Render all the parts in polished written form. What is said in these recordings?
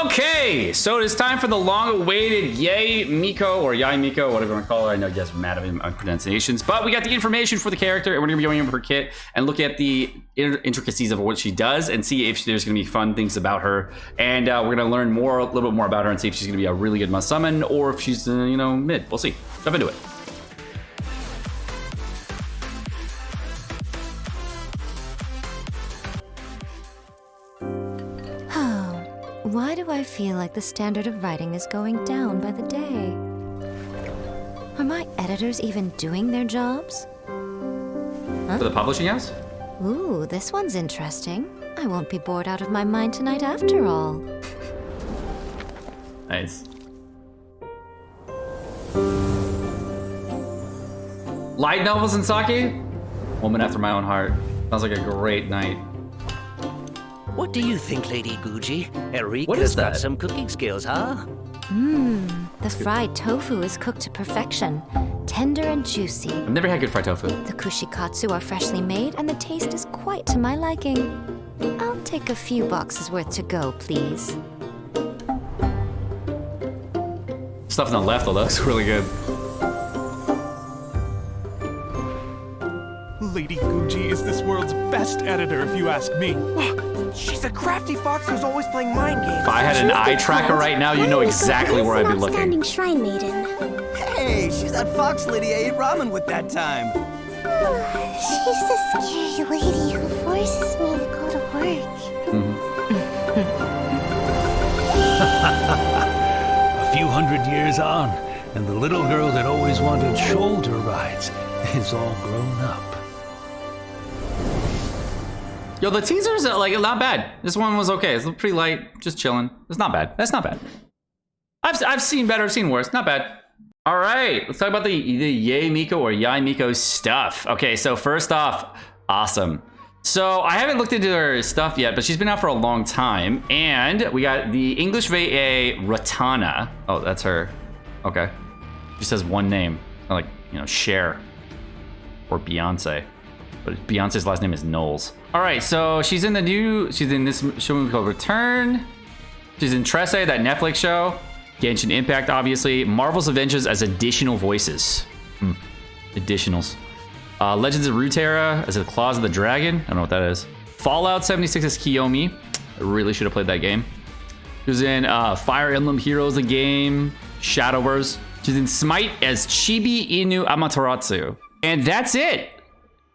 Okay, so it is time for the long-awaited Yay Miko, or Yai Miko, whatever you want to call her. I know you guys are mad at me on pronunciations, but we got the information for the character, and we're going to be going over her kit and look at the intricacies of what she does and see if there's going to be fun things about her. And we're going to learn a little bit more about her and see if she's going to be a really good must summon or if she's, mid. We'll see. Jump into it. Why do I feel like the standard of writing is going down by the day? Are my editors even doing their jobs? For the publishing house? Ooh, this one's interesting. I won't be bored out of my mind tonight after all. Nice. Light novels and sake? Woman after my own heart. Sounds like a great night. What do you think, Lady Guji? What is Erika's got that? some cooking skills, huh? The fried tofu is cooked to perfection. Tender and juicy. I've never had good fried tofu. The kushikatsu are freshly made and the taste is quite to my liking. I'll take a few boxes worth to go, please. Stuff on the left, though, looks really good. Lady Guji is this world's best editor, if you ask me. She's a crafty fox who's always playing mind games. If I had an eye tracker right now, you know exactly where I'd be looking. Shrine maiden. Hey, she's that fox lady I ate ramen with that time. She's the scary lady who forces me to go to work. A few hundred years on, and the little girl that always wanted shoulder rides is all grown up. Yo, the teasers are like not bad. This one was okay. It's pretty light, just chilling. It's not bad. That's not bad. I've seen better, seen worse. Not bad. All right, let's talk about the Yay Miko or Yai Miko stuff. Okay, so first off, awesome. So I haven't looked into her stuff yet, but she's been out for a long time, and we got the English VA Ratana. Oh, that's her. Okay, she says one name, like Cher or Beyonce. But Beyonce's last name is Knowles. All right, so she's in this show called Return. She's in Tresse, that Netflix show. Genshin Impact, obviously. Marvel's Avengers as additional voices. Additionals. Legends of Runeterra as the Claws of the Dragon. I don't know what that is. Fallout 76 as Kiyomi. I really should have played that game. She was in Fire Emblem Heroes, the game. Shadowverse. She's in Smite as Chibi Inu Amaterasu. And that's it.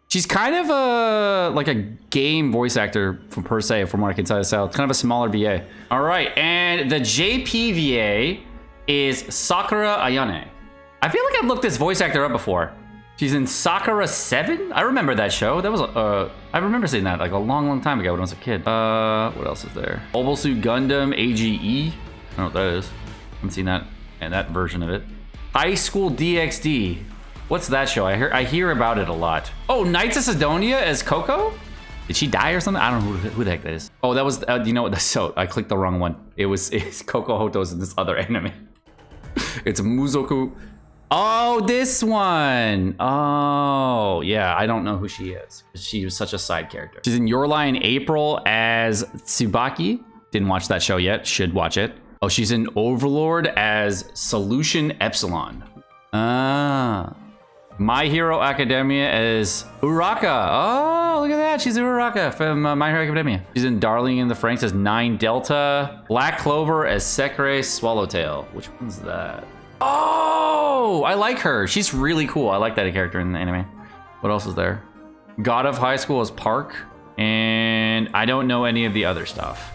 She's kind of like a game voice actor per se, from what I can tell. It's kind of a smaller VA. All right, and the JP VA is Sakura Ayane. I feel like I've looked this voice actor up before. She's in Sakura 7? I remember that show. That was I remember seeing that like a long time ago when I was a kid. What else is there? Mobile Suit Gundam AGE. I don't know what that is. I haven't seen that and that version of it. High School DxD. What's that show? I hear about it a lot. Oh, Knights of Sidonia as Coco? Did she die or something? I don't know who the heck that is. Oh, that was, you know what? So I clicked the wrong one. It's Coco Hoto's in this other anime. It's Muzoku. Oh, this one. Oh, yeah. I don't know who she is. She was such a side character. She's in Your Lie in April as Tsubaki. Didn't watch that show yet. Should watch it. Oh, she's in Overlord as Solution Epsilon. My Hero Academia is Uraka. Oh, look at that. She's Uraka from My Hero Academia. She's in Darling in the Franxx as 9 Delta. Black Clover as Sekre Swallowtail. Which one's that? Oh, I like her. She's really cool. I like that character in the anime. What else is there? God of High School as Park. And I don't know any of the other stuff.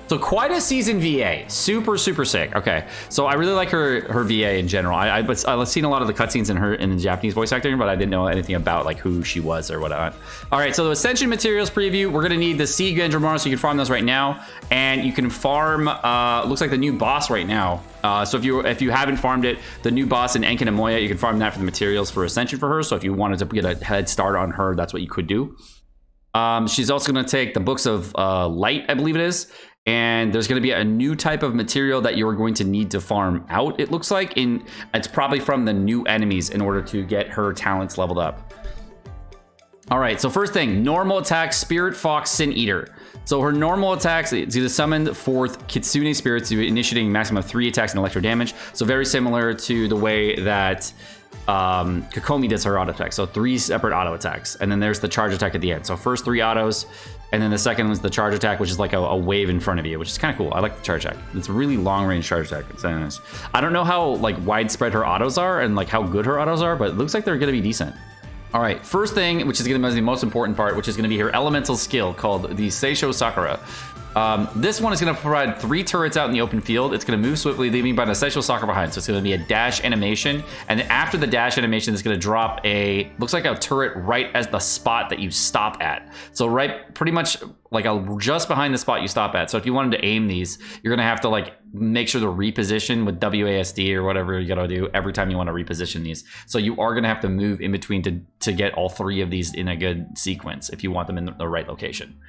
So quite a seasoned VA, super sick. Okay, so I really like her VA in general. I've seen a lot of the cutscenes in the Japanese voice acting, but I didn't know anything about like who she was or whatnot. All right, so the Ascension materials preview. We're gonna need the Sea Gendramar, so you can farm those right now, and you can farm. Looks like the new boss right now. So if you haven't farmed it, the new boss in Enkin and Moya, you can farm that for the materials for Ascension for her. So if you wanted to get a head start on her, that's what you could do. She's also gonna take the Books of Light, I believe it is. And there's going to be a new type of material that you're going to need to farm out, it looks like. It's probably from the new enemies in order to get her talents leveled up. All right, so first thing, normal attack, Spirit Fox Sin Eater. So her normal attacks, it's going to summon the 4th Kitsune Spirits, initiating maximum of 3 attacks and electro damage. So very similar to the way that Kokomi does her auto attack. So 3 separate auto attacks. And then there's the charge attack at the end. So first 3 autos, and then the second was the charge attack, which is like a wave in front of you, which is kind of cool. I like the charge attack. It's a really long range charge attack. It's nice. I don't know how like widespread her autos are and like how good her autos are, but it looks like they're going to be decent. All right, first thing, which is going to be the most important part, which is going to be her elemental skill called the Seisho Sakura. This one is going to provide 3 turrets out in the open field. It's going to move swiftly, leaving by the Seisho Sakura behind. So it's going to be a dash animation. And then after the dash animation, it's going to drop looks like a turret right as the spot that you stop at. So right, pretty much like just behind the spot you stop at. So if you wanted to aim these, you're going to have to like make sure to reposition with WASD or whatever you got to do every time you want to reposition these. So you are going to have to move in between to get all 3 of these in a good sequence if you want them in the right location.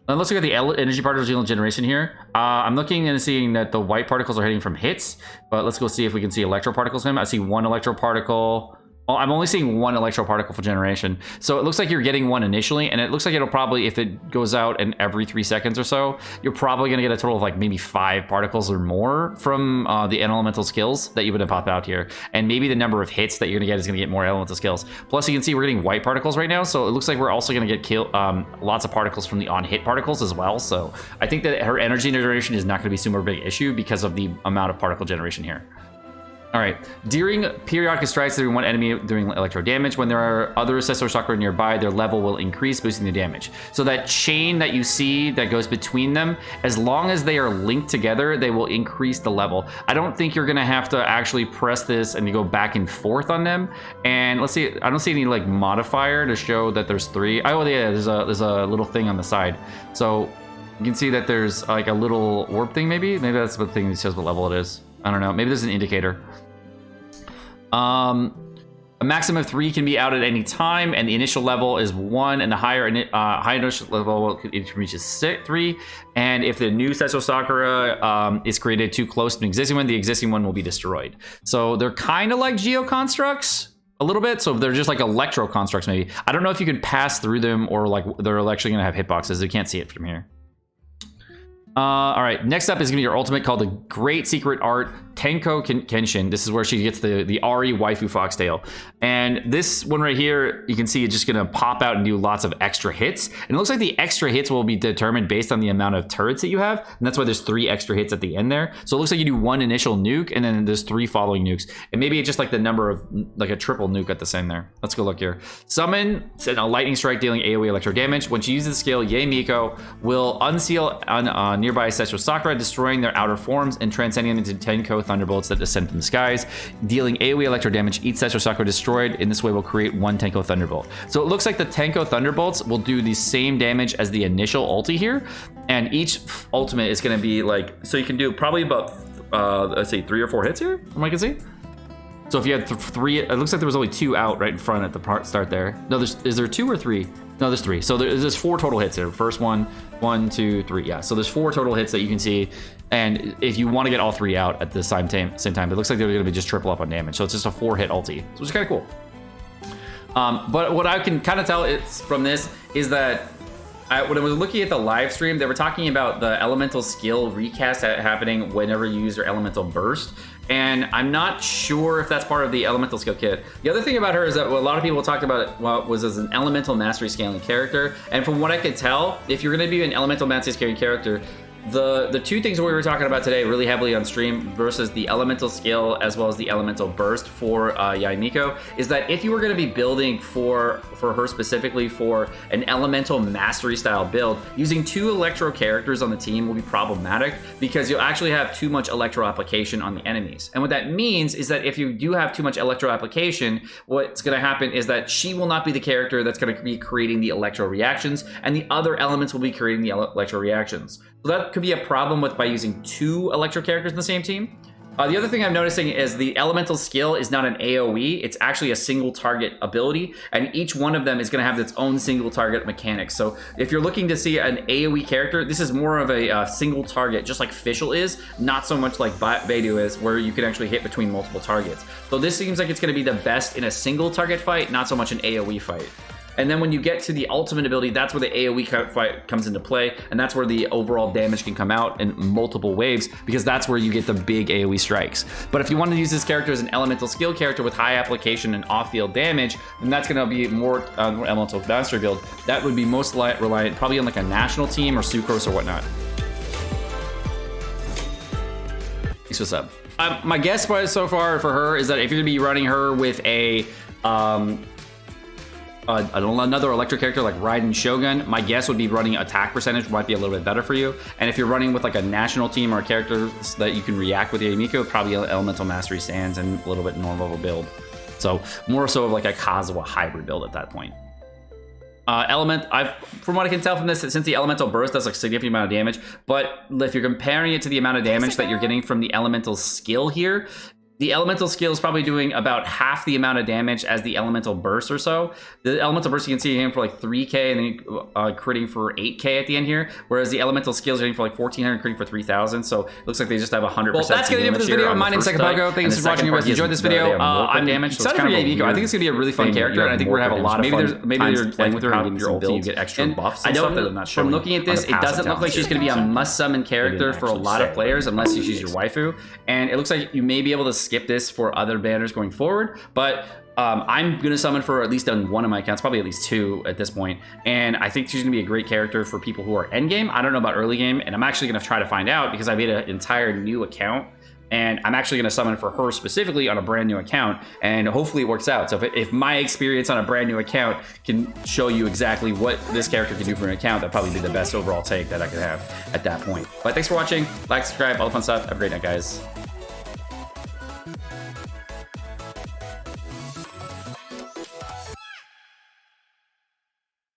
And let's look at the energy particles generation here. I'm looking and seeing that the white particles are hitting from hits, but let's go see if we can see electro particles from him. I see 1 electro particle. Oh, I'm only seeing 1 electro particle for generation. So it looks like you're getting 1 initially, and it looks like it'll probably, if it goes out in every 3 seconds or so, you're probably going to get a total of like maybe 5 particles or more from the elemental skills that you would have popped out here. And maybe the number of hits that you're going to get is going to get more elemental skills. Plus, you can see we're getting white particles right now, so it looks like we're also going to get lots of particles from the on-hit particles as well. So I think that her energy generation is not going to be a super big issue because of the amount of particle generation here. All right, during periodic strikes, there one enemy doing electro damage. When there are other Seisho Sakura nearby, their level will increase, boosting the damage. So that chain that you see that goes between them, as long as they are linked together, they will increase the level. I don't think you're gonna have to actually press this and you go back and forth on them. And let's see, I don't see any like modifier to show that there's 3. Oh yeah, there's a little thing on the side. So you can see that there's like a little orb thing maybe. Maybe that's the thing that says what level it is. I don't know, maybe there's an indicator. A maximum of 3 can be out at any time, and the initial level is 1, and the higher initial level it reaches 3. And if the new Seisho Sakura is created too close to an existing one, the existing one will be destroyed. So they're kind of like Geo-constructs a little bit, so they're just like electro constructs maybe. I don't know if you can pass through them or like they're actually gonna have hitboxes. You can't see it from here. All right, next up is gonna be your ultimate called the Great Secret Art Tenko Genshin. This is where she gets the Ari waifu foxtail. And this one right here, you can see it's just gonna pop out and do lots of extra hits. And it looks like the extra hits will be determined based on the amount of turrets that you have. And that's why there's 3 extra hits at the end there. So it looks like you do 1 initial nuke and then there's 3 following nukes. And maybe it's just like the number of, like a triple nuke at the same there. Let's go look here. Summon, send a lightning strike dealing AoE electro damage. When she uses the skill, Miko will unseal on nearby Seisho Sakura, destroying their outer forms and transcending them into Tenko thunderbolts that descend from the skies, dealing AoE electro damage. Each Seisho Sakura destroyed in this way will create 1 Tenko thunderbolt. So it looks like the Tenko thunderbolts will do the same damage as the initial ulti here, and each ultimate is going to be like, so you can do probably about let's say 3 or 4 hits here from what I can see. So if you had 3, it looks like there was only 2 out right in front at the start there. No, is there 2 or 3? No, there's 3. So there's 4 total hits here. First one, 1, 2, 3. Yeah, so there's 4 total hits that you can see. And if you want to get all 3 out at the same time, it looks like they're going to be just triple up on damage. So it's just a 4-hit ulti, which is kind of cool. But what I can kind of tell from this is that when I was looking at the live stream, they were talking about the elemental skill recast happening whenever you use your elemental burst. And I'm not sure if that's part of the elemental skill kit. The other thing about her is that what a lot of people talked about it was as an elemental mastery scaling character. And from what I could tell, if you're going to be an elemental mastery scaling character, the 2 things we were talking about today really heavily on stream versus the elemental skill as well as the elemental burst for Miko is that if you were going to be building for her specifically for an elemental mastery style build, using 2 electro characters on the team will be problematic because you'll actually have too much electro application on the enemies. And what that means is that if you do have too much electro application, what's going to happen is that she will not be the character that's going to be creating the electro reactions, and the other elements will be creating the electro reactions. So that could be a problem by using 2 electro characters in the same team. The other thing I'm noticing is the elemental skill is not an AoE, it's actually a single target ability, and each one of them is going to have its own single target mechanic. So if you're looking to see an AoE character, this is more of a single target, just like Fischl is, not so much like Beidou is, where you can actually hit between multiple targets. So this seems like it's going to be the best in a single target fight, not so much an AoE fight. And then when you get to the ultimate ability, that's where the AoE fight comes into play, and that's where the overall damage can come out in multiple waves, because that's where you get the big AoE strikes. But if you want to use this character as an elemental skill character with high application and off-field damage, then that's going to be more elemental mastery build. That would be most reliant probably on like a national team or Sucrose or whatnot. Thanks for the sub. My guess so far for her is that if you're going to be running her with a another electric character like Raiden Shogun, my guess would be running attack percentage might be a little bit better for you. And if you're running with like a national team or a character so that you can react with the Miko, probably elemental mastery stands and a little bit normal build. So more so of like a Kazuha hybrid build at that point. From what I can tell from this, since the elemental burst does like a significant amount of damage, but if you're comparing it to the amount of damage that you're getting from the elemental skill here, the elemental skill is probably doing about half the amount of damage as the elemental burst or so. The elemental burst you can see him for like 3k and then critting for 8k at the end here, whereas the elemental skills are hitting for like 1400, critting for 3000. So it looks like they just have 100%. Well, that's gonna do it for this video. My name's Sekapoko. Thanks for watching. You guys enjoyed this video. I'm excited for Miko. I think it's gonna be a really fun character, and I think we're gonna have a lot of fun. Maybe they're playing with her and getting your ulti, you get extra buffs. I don't. From looking at this, it doesn't look like she's gonna be a must-summon character for a lot of players unless you choose your waifu, and it looks like you may be able to skip this for other banners going forward, but I'm gonna summon for at least on one of my accounts, probably at least 2 at this point, and I think she's gonna be a great character for people who are endgame. I don't know about early game, and I'm actually gonna try to find out because I made an entire new account, and I'm actually gonna summon for her specifically on a brand new account, and hopefully it works out. So if my experience on a brand new account can show you exactly what this character can do for an account, that'd probably be the best overall take that I could have at that point. But thanks for watching, like, subscribe, all the fun stuff. Have a great night, guys.